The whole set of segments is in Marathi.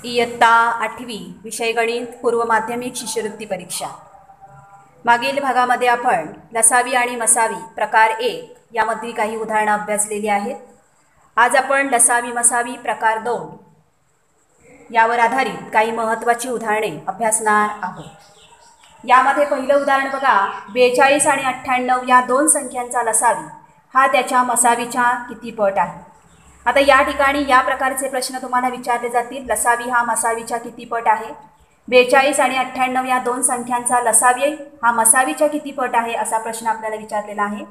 इयत्ता 8वी विषय गणित पूर्व माध्यमिक शिष्यवृत्ती परीक्षा। मागील भागामध्ये आपण लसावी आणि मसावी प्रकार 1 यामधील काही उदाहरणं अभ्यासलेली आहेत। आज आपण लसावी मसावी प्रकार 2 यावर आधारित काही महत्त्वाची उदाहरणे अभ्यासणार आहोत। यामध्ये पहिलं उदाहरण बघा, 42 आणि 98 या दोन संख्यांचा लसावी हा त्याच्या मसावीच्या किती पट आहे। आता या ठिकाणी या प्रकारचे प्रश्न तुम्हाला विचारले जातील। लसावी हा मसावीच्या किती पट आहे, 42 आणि 98 या दोन संख्यांचा लसावी हा मसावीच्या किती पट आहे असा प्रश्न आपल्याला विचारलेला आहे।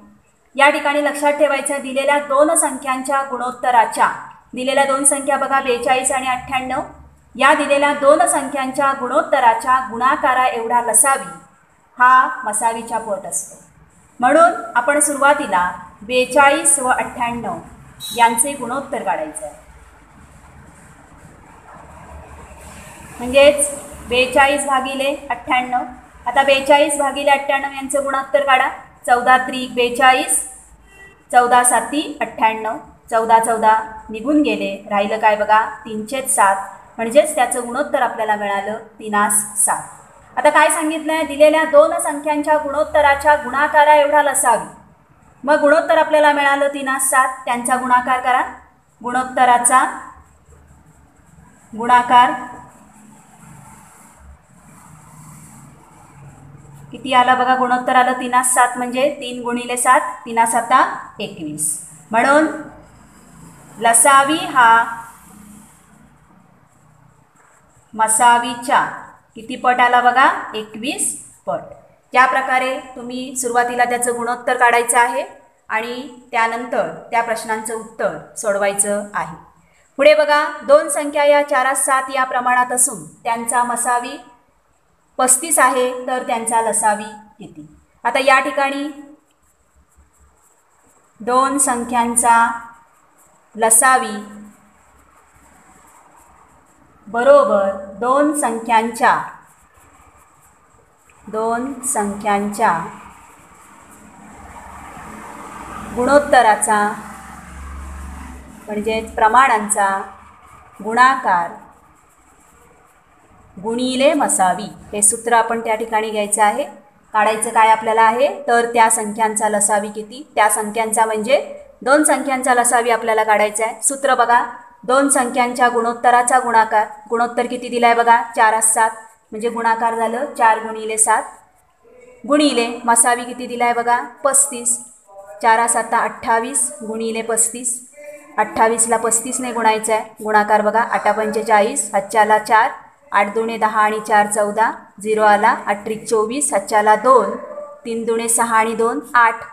या ठिकाणी लक्षात ठेवायचं, दिलेल्या दोन संख्यांच्या गुणोत्तराच्या, दिलेल्या दोन संख्या बघा 42 आणि 98, या दिलेल्या दोन संख्यांच्या गुणोत्तराच्या गुणाकारा एवढा लसावी हा मसावीचा पट असतो। म्हणून आपण सुरुवातीला 42 व 98 यांचे गुणोत्तर काढायचे आहे। म्हणजेच 42 भागिले 98। आता 42 भागिले 98 यांचे गुणोत्तर काढा। 14 त्रिक 42, 14 साती 98, 14 14 निघून गेले, राहिलं काय बघा 3/7, म्हणजेच त्याचं गुणोत्तर आपल्याला मिळालं 3/7। आता काय सांगितलं आहे, दिलेल्या दोन संख्यांच्या गुणोत्तराच्या गुणाकारा एवढा लसावी। मग गुणोत्तर आपल्याला मिळालं 3/7, त्यांचा गुणाकार करा। गुणोत्तराचा गुणाकार किती आला बघा, गुणोत्तर आलं 3/7 म्हणजे 3 गुणिले 7, 3/7 21। म्हणून लसावी हा मसावीच्या किती पट आला बघा, 21 पट। ज्या प्रकारे तुम्ही सुरुवातीला त्याचं गुणोत्तर काढायचं आहे आणि त्यानंतर त्या प्रश्नांचं उत्तर सोडवायचं आहे। पुढे बघा, दोन संख्या या 4/7 या प्रमाणात असून त्यांचा मसावी 35 आहे, तर त्यांचा लसावी किती। आता या ठिकाणी दोन संख्यांचा लसावी बरोबर दोन संख्यांच्या गुणोत्तराचा म्हणजे प्रमाणांचा गुणाकार गुणिले मसावी, हे सूत्र आपण त्या ठिकाणी घ्यायचं आहे। काढायचं काय आपल्याला आहे, तर त्या संख्यांचा लसावी किती, त्या संख्यांचा म्हणजे दोन संख्यांचा लसावी आपल्याला काढायचा आहे। सूत्र बघा, दोन संख्यांच्या गुणोत्तराचा गुणाकार, गुणोत्तर किती दिलाय बघा 4/7, म्हणजे गुणाकार झालं 4 गुणिले 7, गुणिले मसावी किती दिलाय बघा 35, 4/7 28 गुणिले 35, 28ला 35ने गुणायचं आहे। गुणाकार बघा 8 45, हातच्याला 4, 8 दुणे 10 आणि 4 14, 0 आला, 8 त्रिक 24, हातच्याला 2, 3 दुणे 6 आणि 2 8,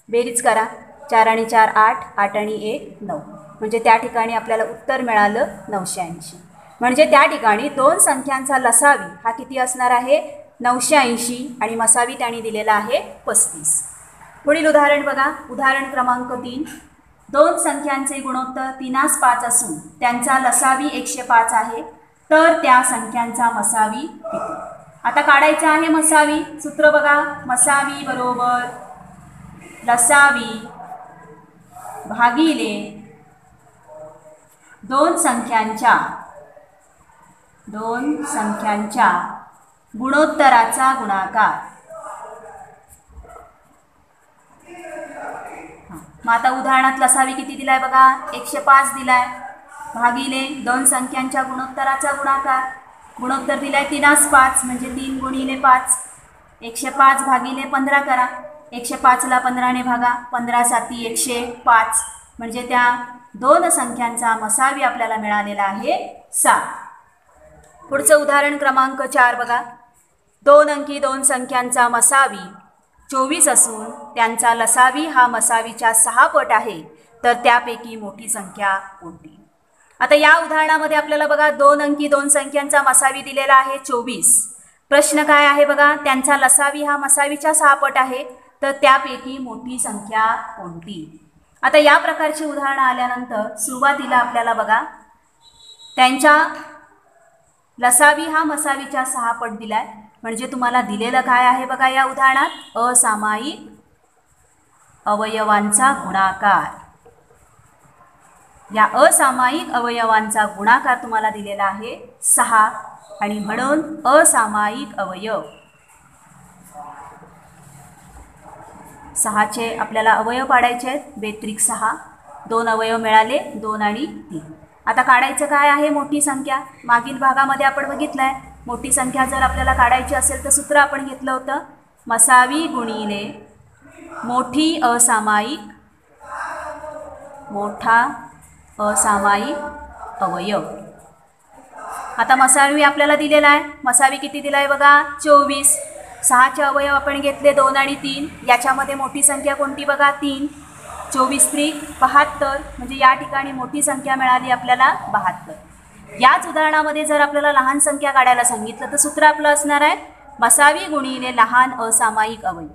बेरीज करा 4 आणि 4 8, 8 आणि 1 9, म्हणजे त्या ठिकाणी आपल्याला उत्तर मिळालं 980। म्हणजे त्या ठिकाणी दोन संख्यांचा लसावी हा किती असणार आहे, 980 आणि मसावी त्याने दिलेला आहे 35। पुढील उदाहरण बघा, उदाहरण क्रमांक 3, दोन संख्यांचे गुणोत्तर 3/5 असून त्यांचा लसावी 105 आहे, तर त्या संख्यांचा मसावी किती। आता काढायचं आहे मसावी, सूत्र बघा, मसावी बरोबर लसावी भागिले दोन संख्यांच्या गुणोत्तराचा गुणाकार। मग आता उदाहरणात लसावी किती दिलाय बघा 105 दिलाय, भागिले दोन संख्यांच्या गुणोत्तराचा गुणाकार, गुणोत्तर दिलाय 3/5 म्हणजे 3 गुणिले 5, 105 भागिले 15 करा, 105ला 15ने भागा, 15 साती 105, म्हणजे त्या दोन संख्यांचा मसावी आपल्याला मिळालेला आहे 7। पुढचं उदाहरण क्रमांक 4 बघा, दोन अंकी दोन संख्यांचा मसावी 24 असून त्यांचा लसावी हा मसावीच्या 6 पट आहे, तर त्यापैकी मोठी संख्या कोणती। आता या उदाहरणामध्ये आपल्याला बघा दोन अंकी दोन संख्यांचा मसावी दिलेला आहे 24। प्रश्न काय आहे बघा, त्यांचा लसावी हा मसावीच्या 6 पट आहे, तर त्यापैकी मोठी संख्या कोणती। आता या प्रकारची उदाहरणं आल्यानंतर सुरुवातीला आपल्याला बघा त्यांच्या लसावी हा मसावीच्या 6 पट दिलाय, म्हणजे तुम्हाला दिलेलं काय आहे बघा या उदाहरणात, असामायिक अवयवांचा गुणाकार। या असामायिक अवयवांचा गुणाकार तुम्हाला दिलेला आहे 6 आणि म्हणून असामायिक अवयव 6चे आपल्याला अवयव पाडायचे आहेत. बेत्रिक 6 2 अवयव मिळाले 2 आणि 3. आता काढायचं काय आहे मोठी संख्या. मागील भागामध्ये आपण बघितलंय मोठी संख्या जर आपल्याला काढायची असेल तर सूत्र आपण घेतलं होतं मसावी गुणिले मोठी असामायिक मोठा असामायिक अवयव. आता मसावी आपल्याला दिलेला आहे. मसावी किती दिला आहे बघा 24. 6चे अवयव आपण घेतले 2 आणि 3. याच्यामध्ये मोठी संख्या कोणती बघा 3. 24 त्रिक 72 म्हणजे या ठिकाणी मोठी संख्या मिळाली आपल्याला 72. याच उदाहरणामध्ये जर आपल्याला लहान संख्या काढायला सांगितलं तर सूत्र आपलं असणार आहे मसावी गुणिले लहान असामायिक अवयव.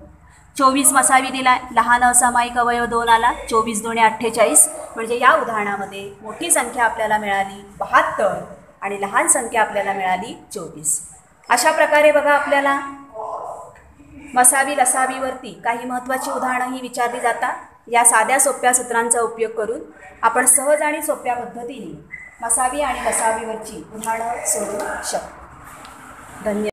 24 मसावी दिलाय, लहान असामायिक अवयव 2 आला. 24 2 48 म्हणजे या उदाहरणामध्ये मोठी संख्या आपल्याला मिळाली 72 आणि लहान संख्या आपल्याला मिळाली 24. अशा प्रकारे बघा आपल्याला मसावी लसावीवरती काही महत्त्वाची उदाहरणंही विचारली जातात. या साध्या सोप्या सूत्रांचा उपयोग करून आपण सहज आणि सोप्या पद्धतीने मसावी आणि लसावीवरची उदाहरणं सोडवू शकतो. धन्यवाद.